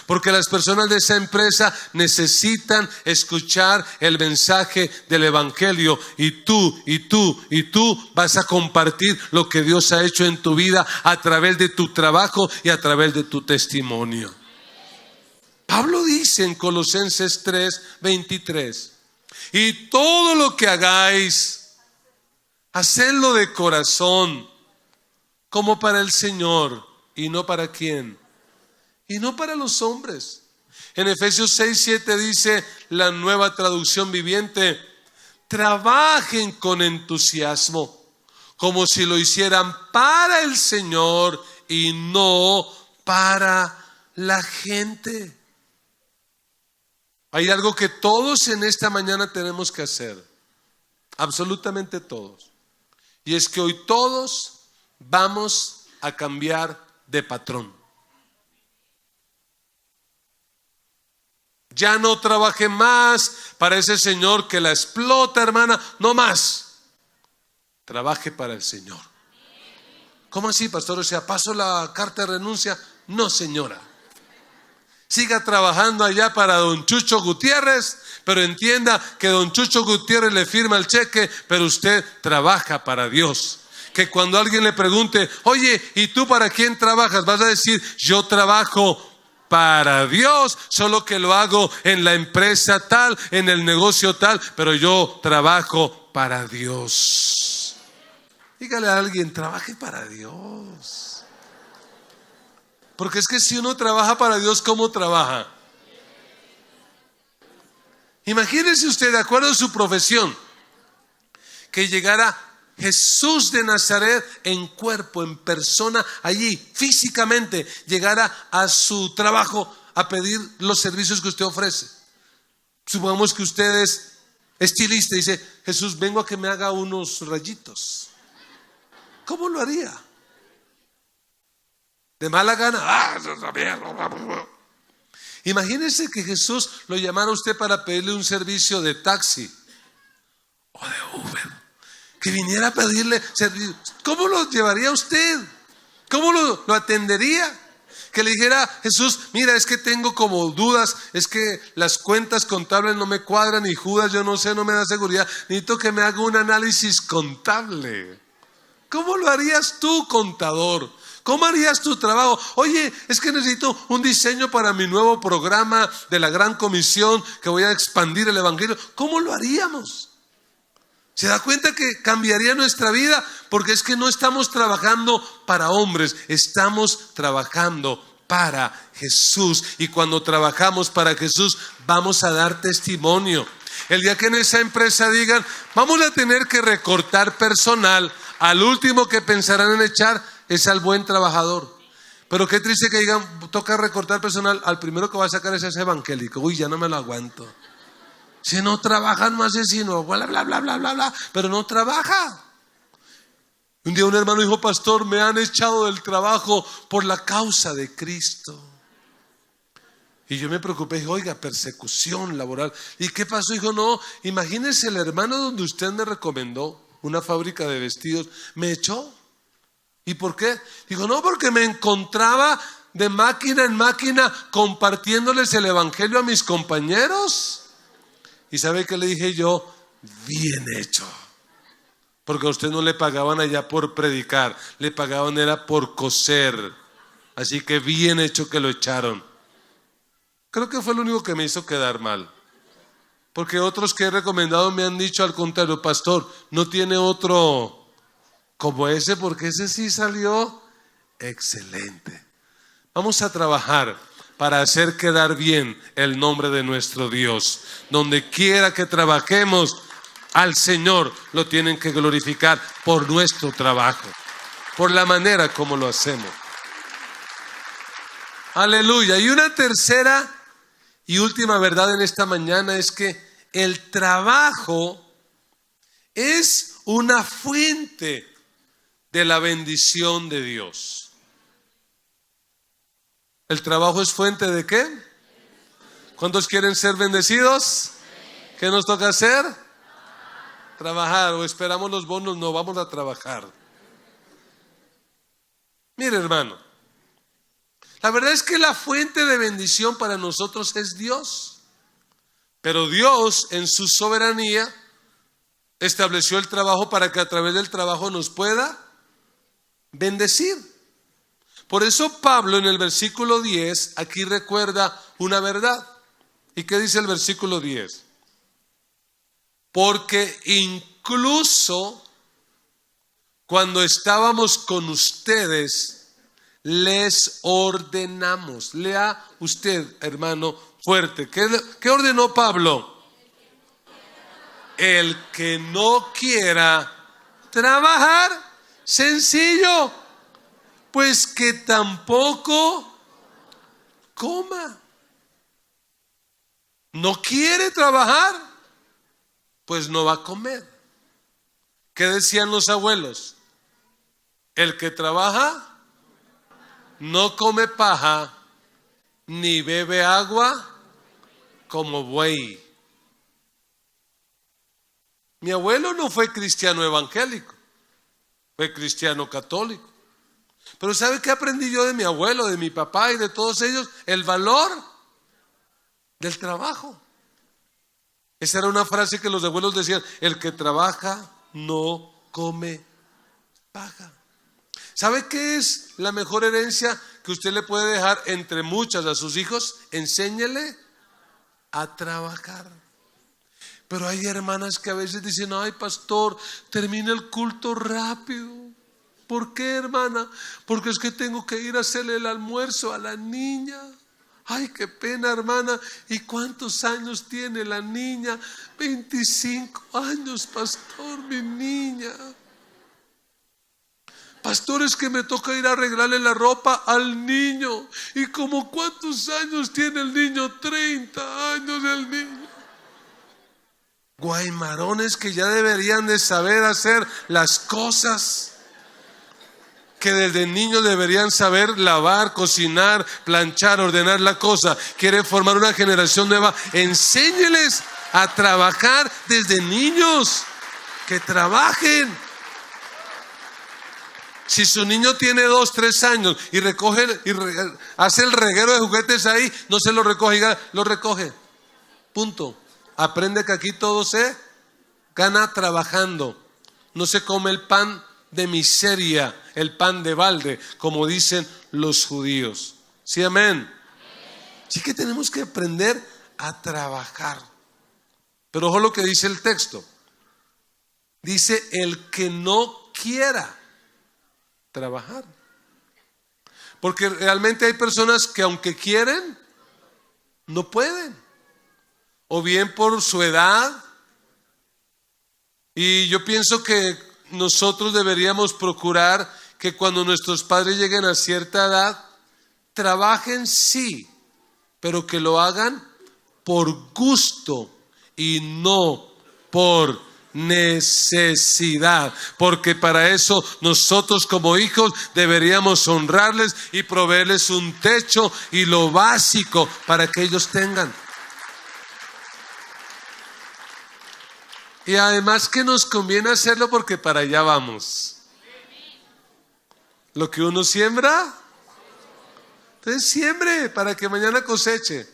Porque las personas de esa empresa necesitan escuchar el mensaje del evangelio, y tú vas a compartir lo que Dios ha hecho en tu vida a través de tu trabajo y a través de tu testimonio. Pablo dice en Colosenses 3:23: y todo lo que hagáis, hacedlo de corazón, como para el Señor, y no para ¿quién? Y no para los hombres. En Efesios 6:7 dice la Nueva Traducción Viviente: trabajen con entusiasmo, como si lo hicieran para el Señor y no para la gente. Hay algo que todos en esta mañana tenemos que hacer, absolutamente todos, y es que hoy todos vamos a cambiar de patrón. Ya no trabaje más para ese señor que la explota, hermana, no más. Trabaje para el Señor. ¿Cómo así, pastor? O sea, ¿paso la carta de renuncia? No, señora. Siga trabajando allá para don Chucho Gutiérrez, pero entienda que don Chucho Gutiérrez le firma el cheque, pero usted trabaja para Dios. Que cuando alguien le pregunte: oye, ¿y tú para quién trabajas?, vas a decir: yo trabajo para Dios, solo que lo hago en la empresa tal, en el negocio tal, pero yo trabajo para Dios. Dígale a alguien: trabaje para Dios. Porque es que si uno trabaja para Dios, ¿cómo trabaja? Imagínese usted, de acuerdo a su profesión, que llegara Jesús de Nazaret en cuerpo, en persona, allí físicamente, llegara a su trabajo a pedir los servicios que usted ofrece. Supongamos que usted es estilista y dice: Jesús, vengo a que me haga unos rayitos. ¿Cómo lo haría? De mala gana. Imagínese que Jesús lo llamara a usted para pedirle un servicio de taxi o de Uber, que viniera a pedirle servicio. ¿Cómo lo llevaría usted? ¿Cómo lo atendería? Que le dijera: Jesús, mira, es que tengo como dudas, es que las cuentas contables no me cuadran, y Judas, yo no sé, no me da seguridad, necesito que me haga un análisis contable. ¿Cómo lo harías tú, contador? ¿Cómo harías tu trabajo? Oye, es que necesito un diseño para mi nuevo programa de la Gran Comisión, que voy a expandir el evangelio. ¿Cómo lo haríamos? ¿Se da cuenta que cambiaría nuestra vida? Porque es que no estamos trabajando para hombres, estamos trabajando para Jesús. Y cuando trabajamos para Jesús, vamos a dar testimonio. El día que en esa empresa digan: vamos a tener que recortar personal, al último que pensarán en echar es al buen trabajador. Pero qué triste que digan: toca recortar personal, al primero que va a sacar es ese evangélico. Uy, ya no me lo aguanto. Si no trabajan, más asesino, bla, bla, bla, bla, bla, bla, pero no trabaja. Un día un hermano dijo: pastor, me han echado del trabajo por la causa de Cristo. Y yo me preocupé, dije: oiga, persecución laboral. ¿Y qué pasó? Dijo: no, imagínese, el hermano donde usted me recomendó una fábrica de vestidos, me echó. ¿Y por qué? Dijo: no, porque me encontraba de máquina en máquina compartiéndoles el evangelio a mis compañeros. ¿Y sabe qué le dije yo? Bien hecho. Porque a usted no le pagaban allá por predicar, le pagaban era por coser. Así que bien hecho que lo echaron. Creo que fue lo único que me hizo quedar mal. Porque otros que he recomendado me han dicho al contrario: pastor, no tiene otro como ese, porque ese sí salió excelente. Vamos a trabajar para hacer quedar bien el nombre de nuestro Dios. Donde quiera que trabajemos, al Señor lo tienen que glorificar por nuestro trabajo, por la manera como lo hacemos. Aleluya. Y una tercera y última verdad en esta mañana es que el trabajo es una fuente de la bendición de Dios. ¿El trabajo es fuente de qué? ¿Cuántos quieren ser bendecidos? ¿Qué nos toca hacer? Trabajar. ¿O esperamos los bonos? No, vamos a trabajar. Mire, hermano, La verdad es que la fuente de bendición para nosotros es Dios. Pero Dios en su soberanía estableció el trabajo para que a través del trabajo nos pueda bendecir. Por eso Pablo en el versículo 10 aquí recuerda una verdad. ¿Y qué dice el versículo 10? Porque incluso cuando estábamos con ustedes, les ordenamos. Lea usted, hermano, fuerte. ¿Qué ordenó Pablo? El que no quiera trabajar, sencillo, pues que tampoco coma. ¿No quiere trabajar? Pues no va a comer. ¿Qué decían los abuelos? El que trabaja no come paja, ni bebe agua como buey. Mi abuelo no fue cristiano evangélico, fue cristiano católico. Pero ¿sabe qué aprendí yo de mi abuelo, de mi papá y de todos ellos? El valor del trabajo. Esa era una frase que los abuelos decían: el que trabaja no come paja. ¿Sabe qué es la mejor herencia que usted le puede dejar entre muchas a sus hijos? Enséñele a trabajar. Pero hay hermanas que a veces dicen: ay, pastor, termina el culto rápido. ¿Por qué, hermana? Porque es que tengo que ir a hacerle el almuerzo a la niña. Ay, qué pena, hermana. ¿Y cuántos años tiene la niña? 25 años, pastor, mi niña. Pastor, es que me toca ir a arreglarle la ropa al niño. ¿Y como cuántos años tiene el niño? 30 años el niño. Guaymarones que ya deberían de saber hacer las cosas, que desde niños deberían saber lavar, cocinar, planchar, ordenar la cosa. Quiere formar una generación nueva. Enséñeles a trabajar desde niños, que trabajen. Si su niño tiene 2, 3 años y recoge hace el reguero de juguetes ahí, no se lo recoge, lo recoge. Punto. Aprende que aquí todo se gana trabajando. No se come el pan de miseria, el pan de balde, como dicen los judíos. ¿Sí, amén? Sí que tenemos que aprender a trabajar. Pero ojo lo que dice el texto. Dice: el que no quiera trabajar. Porque realmente hay personas que aunque quieren, no pueden. O bien por su edad. Y yo pienso que nosotros deberíamos procurar que cuando nuestros padres lleguen a cierta edad, trabajen sí, pero que lo hagan por gusto y no por necesidad, porque para eso nosotros como hijos deberíamos honrarles y proveerles un techo y lo básico para que ellos tengan. Y además que nos conviene hacerlo porque para allá vamos. Lo que uno siembra, entonces siembre para que mañana coseche.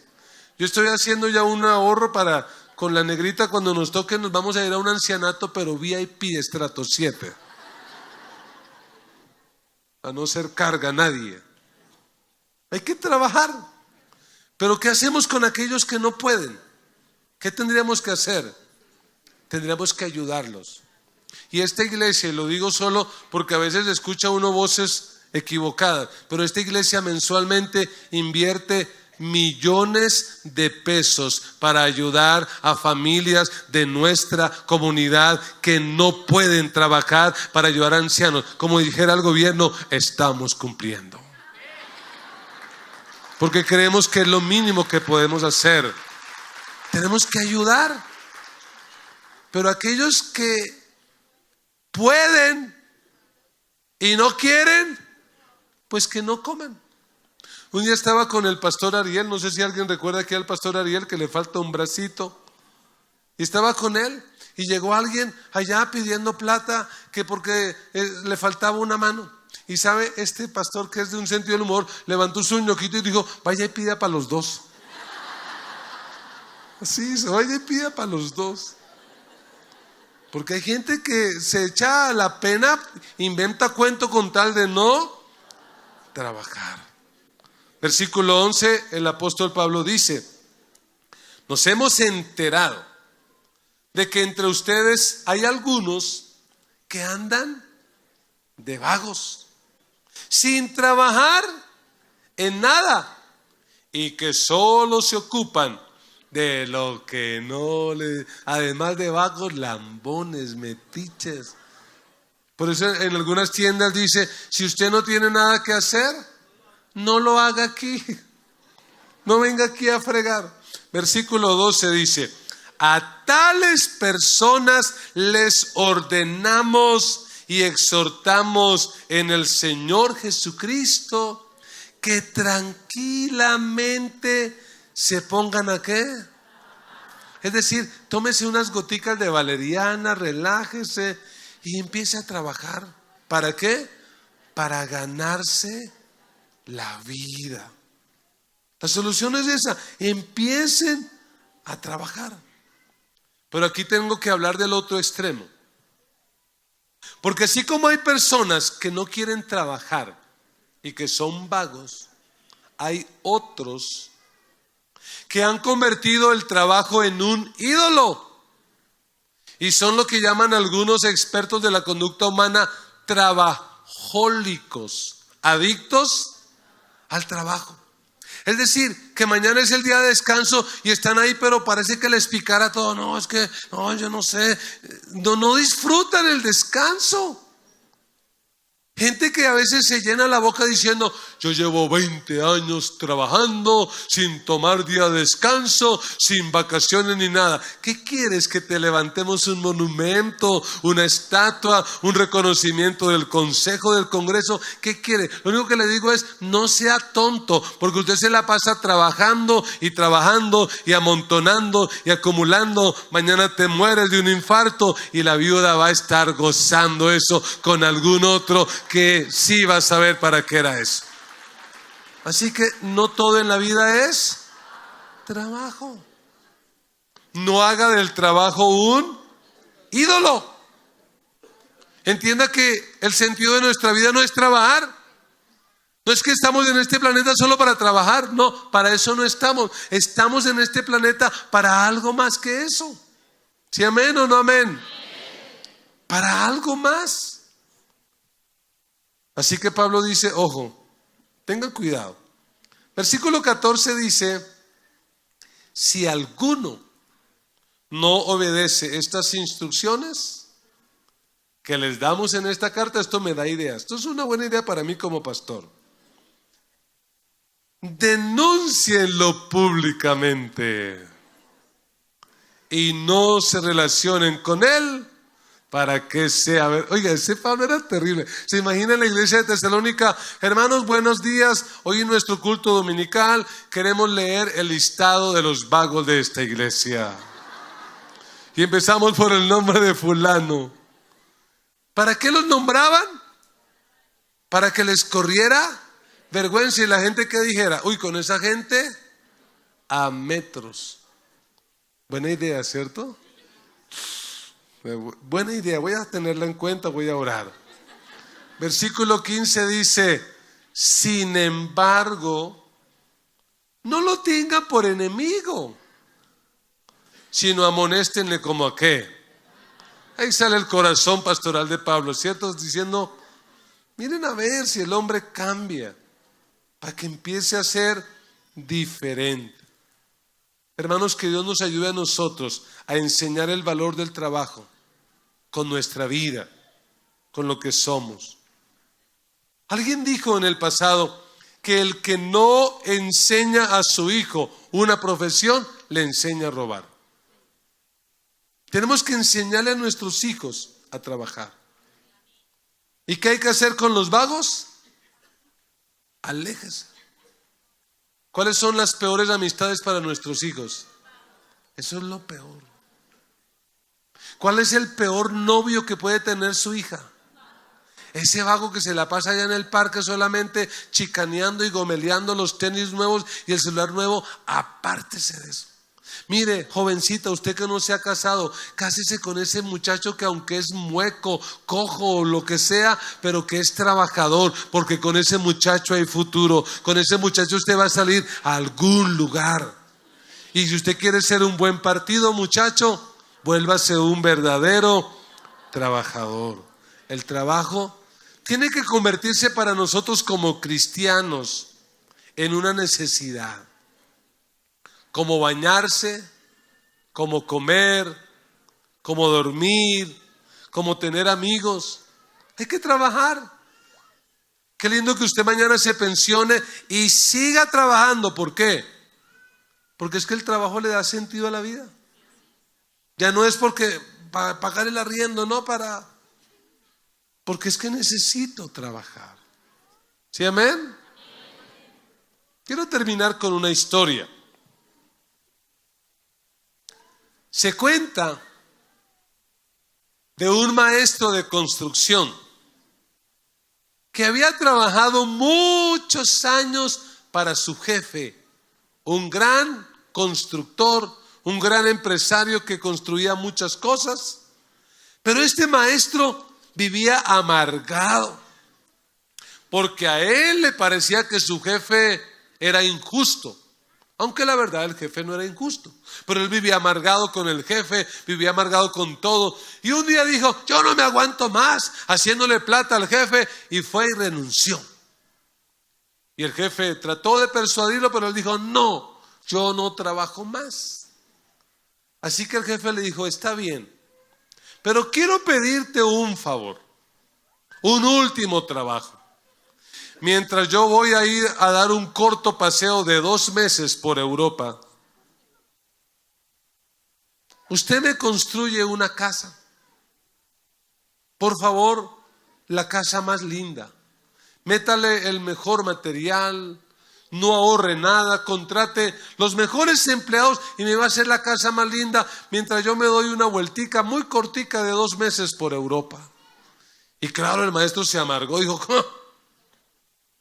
Yo estoy haciendo ya un ahorro para, con la negrita, cuando nos toque nos vamos a ir a un ancianato, pero VIP estrato 7. A no ser carga a nadie. Hay que trabajar. Pero ¿qué hacemos con aquellos que no pueden? ¿Qué tendríamos que hacer? Tendríamos que ayudarlos. Y esta iglesia, y lo digo solo porque a veces escucha uno voces equivocadas, pero esta iglesia mensualmente invierte millones de pesos para ayudar a familias de nuestra comunidad que no pueden trabajar, para ayudar a ancianos. Como dijera el gobierno, estamos cumpliendo. Porque creemos que es lo mínimo que podemos hacer. Tenemos que ayudar. Pero aquellos que pueden y no quieren, pues que no coman. Un día estaba con el pastor Ariel, no sé si alguien recuerda aquí al pastor Ariel, que le falta un bracito. Y estaba con él y llegó alguien allá pidiendo plata, que porque le faltaba una mano. Y sabe, este pastor que es de un sentido del humor, levantó su ñoquito y dijo, vaya y pida para los dos. Así, vaya y pida para los dos. Porque hay gente que se echa a la pena, inventa cuento con tal de no trabajar. Versículo 11, el apóstol Pablo dice, nos hemos enterado de que entre ustedes hay algunos que andan de vagos, sin trabajar en nada, y que solo se ocupan de lo que no les... Además de vagos, lambones, metiches. Por eso en algunas tiendas dice, si usted no tiene nada que hacer, no lo haga aquí. No venga aquí a fregar. Versículo 12 dice, a tales personas les ordenamos y exhortamos en el Señor Jesucristo que tranquilamente se pongan ¿a qué? Es decir, tómese unas goticas de valeriana, relájese y empiece a trabajar. ¿Para qué? Para ganarse la vida. La solución es esa, empiecen a trabajar. Pero aquí tengo que hablar del otro extremo. Porque así como hay personas que no quieren trabajar y que son vagos, hay otros que han convertido el trabajo en un ídolo y son lo que llaman algunos expertos de la conducta humana trabajólicos, adictos al trabajo. Es decir, que mañana es el día de descanso y están ahí, pero parece que les picara todo. No, es que, no, yo no sé. No disfrutan el descanso. Gente que a veces se llena la boca diciendo, yo llevo 20 años trabajando sin tomar día de descanso, sin vacaciones ni nada. ¿Qué quieres? ¿Que te levantemos un monumento, una estatua, un reconocimiento del Consejo, del Congreso? ¿Qué quiere? Lo único que le digo es, no sea tonto, porque usted se la pasa trabajando y amontonando y acumulando. Mañana te mueres de un infarto y la viuda va a estar gozando eso con algún otro que sí va a saber para qué era eso. Así que no todo en la vida es trabajo. No haga del trabajo un ídolo. Entienda que el sentido de nuestra vida no es trabajar. No es que estamos en este planeta solo para trabajar. No, para eso no estamos. Estamos en este planeta para algo más que eso. ¿Sí, amén o no amén? Para algo más. Así que Pablo dice, ojo, tengan cuidado. Versículo 14 dice, si alguno no obedece estas instrucciones que les damos en esta carta, esto me da ideas. Esto es una buena idea para mí como pastor. Denúncienlo públicamente y no se relacionen con él. Para que sea, oiga, ese Pablo era terrible. Se imagina en la iglesia de Tesalónica, hermanos, buenos días. Hoy en nuestro culto dominical queremos leer el listado de los vagos de esta iglesia. Y empezamos por el nombre de fulano. ¿Para qué los nombraban? Para que les corriera vergüenza y la gente que dijera, uy, con esa gente a metros. Buena idea, ¿cierto? Buena idea, voy a tenerla en cuenta, voy a orar. Versículo 15 dice, sin embargo, no lo tenga por enemigo, sino amonéstenle como a qué. Ahí sale el corazón pastoral de Pablo, ¿cierto? Diciendo, miren a ver si el hombre cambia, para que empiece a ser diferente. Hermanos, que Dios nos ayude a nosotros a enseñar el valor del trabajo con nuestra vida, con lo que somos. Alguien dijo en el pasado que el que no enseña a su hijo una profesión, le enseña a robar. Tenemos que enseñarle a nuestros hijos a trabajar. ¿Y qué hay que hacer con los vagos? Aléjese. ¿Cuáles son las peores amistades para nuestros hijos? Eso es lo peor. ¿Cuál es el peor novio que puede tener su hija? Ese vago que se la pasa allá en el parque solamente chicaneando y gomeleando los tenis nuevos y el celular nuevo, apártese de eso. Mire, jovencita, usted que no se ha casado, cásese con ese muchacho que aunque es mueco, cojo o lo que sea, pero que es trabajador, porque con ese muchacho hay futuro. Con ese muchacho usted va a salir a algún lugar. Y si usted quiere ser un buen partido, muchacho, vuélvase un verdadero trabajador. El trabajo tiene que convertirse para nosotros como cristianos en una necesidad. Como bañarse, como comer, como dormir, como tener amigos. Hay que trabajar. Qué lindo que usted mañana se pensione y siga trabajando. ¿Por qué? Porque es que el trabajo le da sentido a la vida. Ya no es porque para pagar el arriendo, no porque es que necesito trabajar. ¿Sí, amén? Quiero terminar con una historia. Se cuenta de un maestro de construcción que había trabajado muchos años para su jefe, un gran constructor, un gran empresario que construía muchas cosas, pero este maestro vivía amargado, porque a él le parecía que su jefe era injusto, aunque la verdad el jefe no era injusto, pero él vivía amargado con el jefe, vivía amargado con todo, y un día dijo: yo no me aguanto más haciéndole plata al jefe, y fue y renunció. Y el jefe trató de persuadirlo, pero él dijo: no, yo no trabajo más. Así que el jefe le dijo: está bien, pero quiero pedirte un favor, un último trabajo. Mientras yo voy a ir a dar un corto paseo de 2 meses por Europa, usted me construye una casa. Por favor, la casa más linda. Métale el mejor material, no ahorre nada, contrate los mejores empleados y me va a hacer la casa más linda mientras yo me doy una vueltica muy cortica de 2 meses por Europa. Y claro, el maestro se amargó, dijo: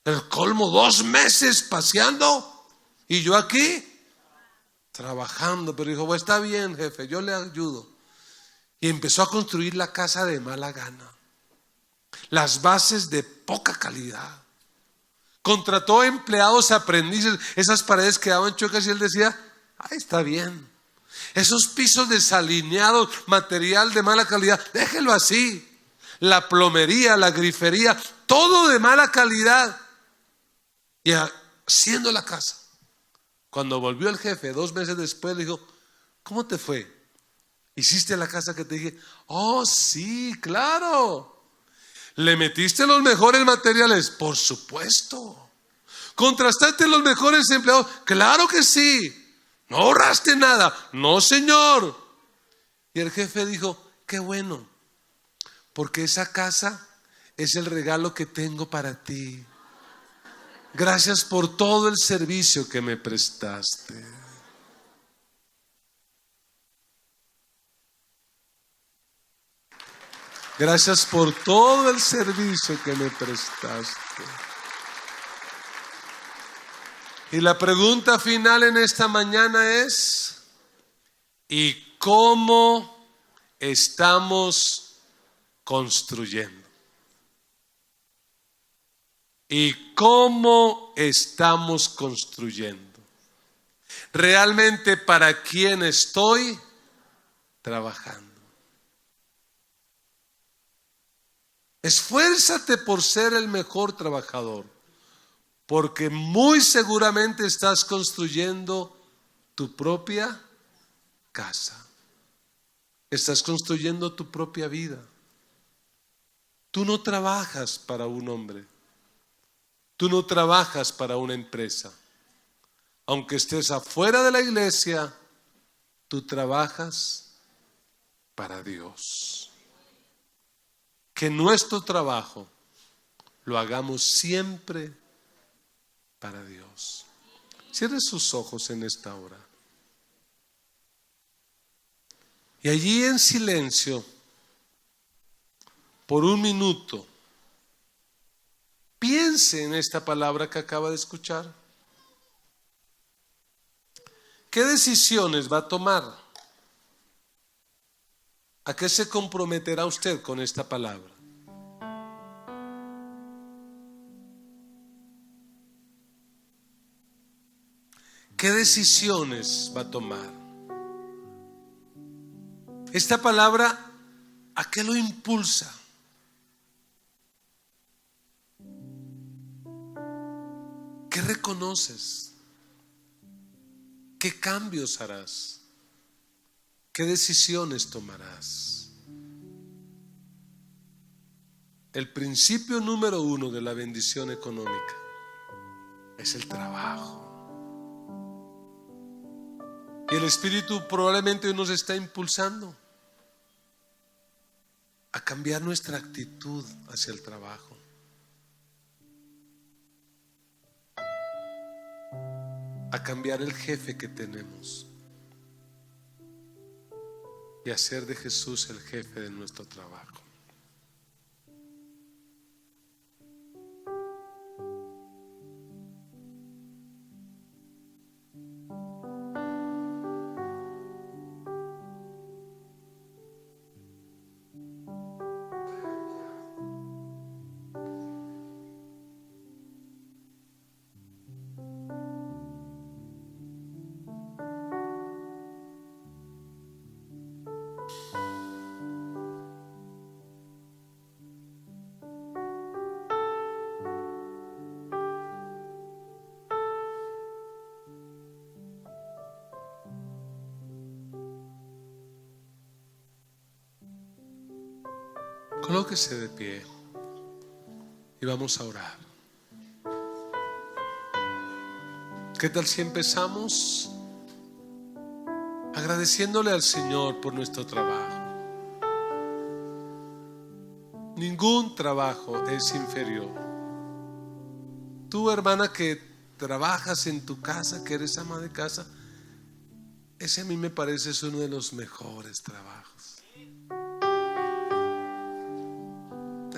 el colmo, 2 meses paseando y yo aquí trabajando. Pero dijo: bueno, está bien, jefe, yo le ayudo. Y empezó a construir la casa de mala gana, las bases de poca calidad. Contrató empleados aprendices, esas paredes quedaban chuecas y él decía: ay, está bien. Esos pisos desalineados, material de mala calidad, déjelo así. La plomería, la grifería, todo de mala calidad. Y haciendo la casa. Cuando volvió el jefe 2 meses después, le dijo: ¿cómo te fue? ¿Hiciste la casa que te dije? Oh, sí, claro. ¿Le metiste los mejores materiales? Por supuesto. ¿Contrastaste los mejores empleados? Claro que sí. ¿No ahorraste nada? No, señor. Y el jefe dijo: qué bueno, porque esa casa es el regalo que tengo para ti. Gracias por todo el servicio que me prestaste. Gracias por todo el servicio que me prestaste. Y la pregunta final en esta mañana es: ¿y cómo estamos construyendo? ¿Y cómo estamos construyendo? ¿Realmente para quién estoy trabajando? Esfuérzate por ser el mejor trabajador, porque muy seguramente estás construyendo tu propia casa. Estás construyendo tu propia vida. Tú no trabajas para un hombre. Tú no trabajas para una empresa. Aunque estés afuera de la iglesia, tú trabajas para Dios. Que nuestro trabajo lo hagamos siempre para Dios. Cierre sus ojos en esta hora. Y allí en silencio, por 1 minuto, piense en esta palabra que acaba de escuchar. ¿Qué decisiones va a tomar? ¿A qué se comprometerá usted con esta palabra? ¿Qué decisiones va a tomar? Esta palabra, ¿a qué lo impulsa? ¿Qué reconoces? ¿Qué cambios harás? ¿Qué decisiones tomarás? El principio número 1 de la bendición económica es el trabajo. Y el Espíritu probablemente nos está impulsando a cambiar nuestra actitud hacia el trabajo. A cambiar el jefe que tenemos y hacer de Jesús el jefe de nuestro trabajo. Colóquese de pie y vamos a orar. ¿Qué tal si empezamos agradeciéndole al Señor por nuestro trabajo? Ningún trabajo es inferior. Tú, hermana, que trabajas en tu casa, que eres ama de casa, ese a mí me parece es uno de los mejores trabajos.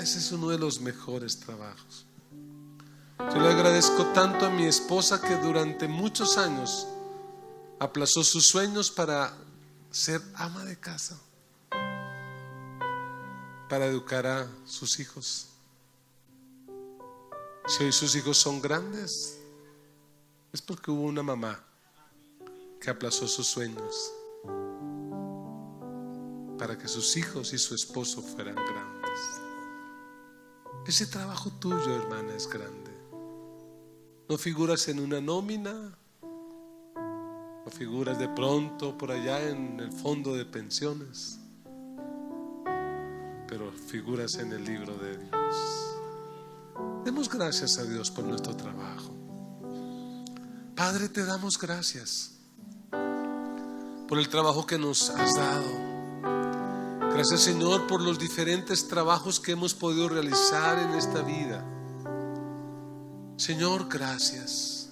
Ese es uno de los mejores trabajos. Yo le agradezco tanto a mi esposa que durante muchos años aplazó sus sueños para ser ama de casa, para educar a sus hijos. Si hoy sus hijos son grandes, es porque hubo una mamá que aplazó sus sueños para que sus hijos y su esposo fueran grandes. Ese trabajo tuyo, hermana, es grande. No figuras en una nómina, no figuras de pronto por allá en el fondo de pensiones, pero figuras en el libro de Dios. Demos gracias a Dios por nuestro trabajo. Padre, te damos gracias por el trabajo que nos has dado. Gracias, Señor, por los diferentes trabajos que hemos podido realizar en esta vida. Señor, gracias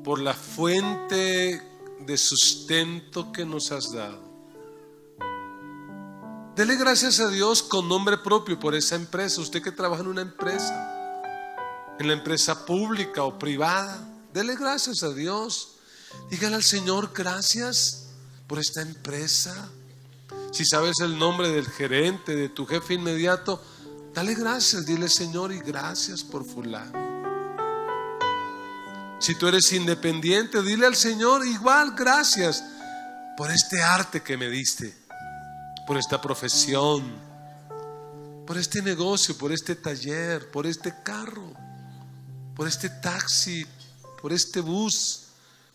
por la fuente de sustento que nos has dado. Dele gracias a Dios con nombre propio por esa empresa. Usted que trabaja en una empresa, en la empresa pública o privada, dele gracias a Dios. Dígale al Señor, gracias por esta empresa. Si sabes el nombre del gerente, de tu jefe inmediato, dale gracias, dile Señor, y gracias por fulano. Si tú eres independiente, dile al Señor igual, gracias por este arte que me diste, por esta profesión, por este negocio, por este taller, por este carro, por este taxi, por este bus,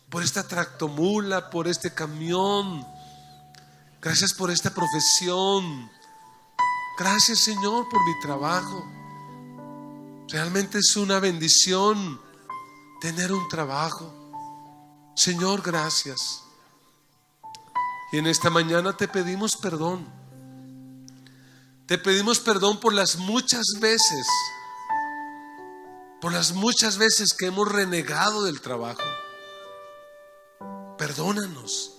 por esta tractomula, por este camión. Gracias por esta profesión. Gracias, Señor, por mi trabajo. Realmente es una bendición tener un trabajo. Señor, gracias. Y en esta mañana te pedimos perdón. Te pedimos perdón por las muchas veces que hemos renegado del trabajo. Perdónanos.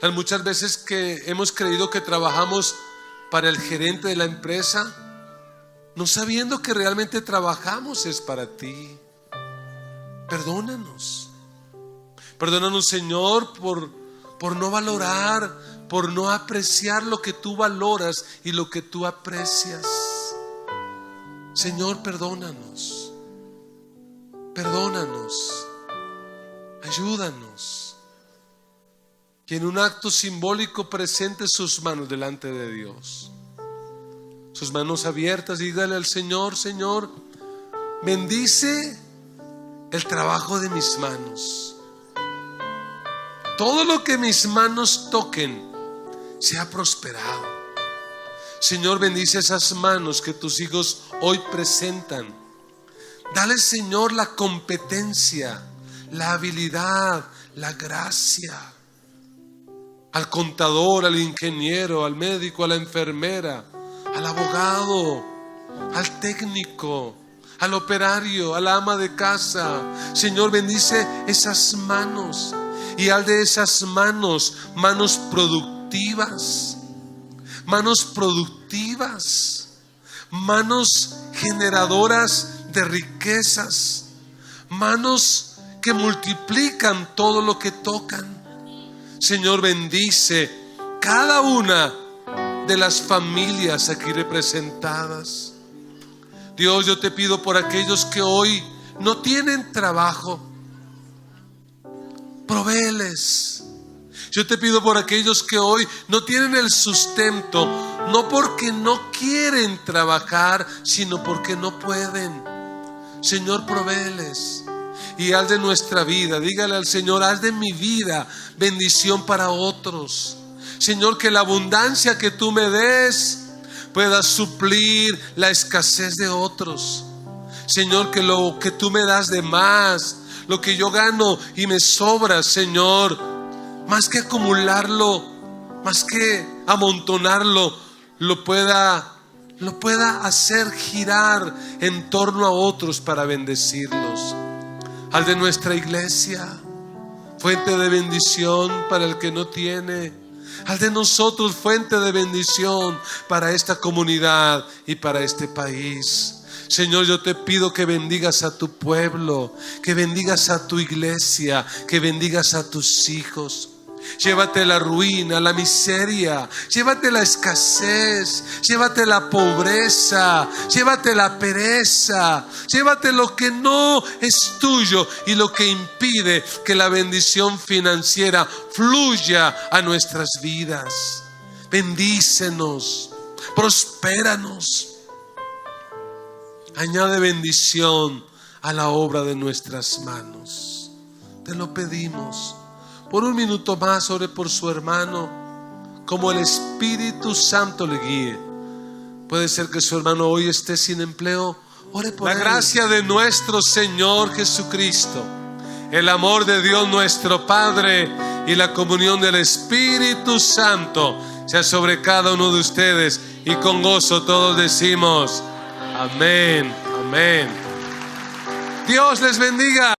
Las muchas veces que hemos creído que trabajamos para el gerente de la empresa no sabiendo que realmente trabajamos es para ti. Perdónanos. Perdónanos, Señor, por no valorar, por no apreciar lo que tú valoras y lo que tú aprecias. Señor, perdónanos. Perdónanos. Ayúdanos. Que en un acto simbólico presente sus manos delante de Dios. Sus manos abiertas, dígale al Señor: Señor, bendice el trabajo de mis manos. Todo lo que mis manos toquen sea prosperado. Señor, bendice esas manos que tus hijos hoy presentan. Dale, Señor, la competencia, la habilidad, la gracia. Al contador, al ingeniero, al médico, a la enfermera, al abogado, al técnico, al operario, a la ama de casa. Señor, bendice esas manos y haz de esas manos manos productivas, manos generadoras de riquezas, manos que multiplican todo lo que tocan. Señor, bendice cada una de las familias aquí representadas. Dios, yo te pido por aquellos que hoy no tienen trabajo, provéeles. Yo te pido por aquellos que hoy no tienen el sustento, no porque no quieren trabajar, sino porque no pueden. Señor, provéeles. Y haz de nuestra vida, dígale al Señor: haz de mi vida bendición para otros. Señor, que la abundancia que tú me des pueda suplir la escasez de otros. Señor, que lo que tú me das de más, lo que yo gano y me sobra, Señor, más que acumularlo, más que amontonarlo, lo pueda hacer girar en torno a otros para bendecirlos. Haz de nuestra iglesia fuente de bendición para el que no tiene. Haz de nosotros fuente de bendición para esta comunidad y para este país. Señor, yo te pido que bendigas a tu pueblo, que bendigas a tu iglesia, que bendigas a tus hijos. Llévate la ruina, la miseria, llévate la escasez, llévate la pobreza, llévate la pereza, llévate lo que no es tuyo y lo que impide que la bendición financiera fluya a nuestras vidas. Bendícenos, prospéranos. Añade bendición a la obra de nuestras manos. Te lo pedimos. Por un minuto más ore por su hermano, como el Espíritu Santo le guíe. Puede ser que su hermano hoy esté sin empleo. Ore por él. La gracia de nuestro Señor Jesucristo, el amor de Dios nuestro Padre y la comunión del Espíritu Santo sea sobre cada uno de ustedes. Y con gozo todos decimos amén, amén. Dios les bendiga.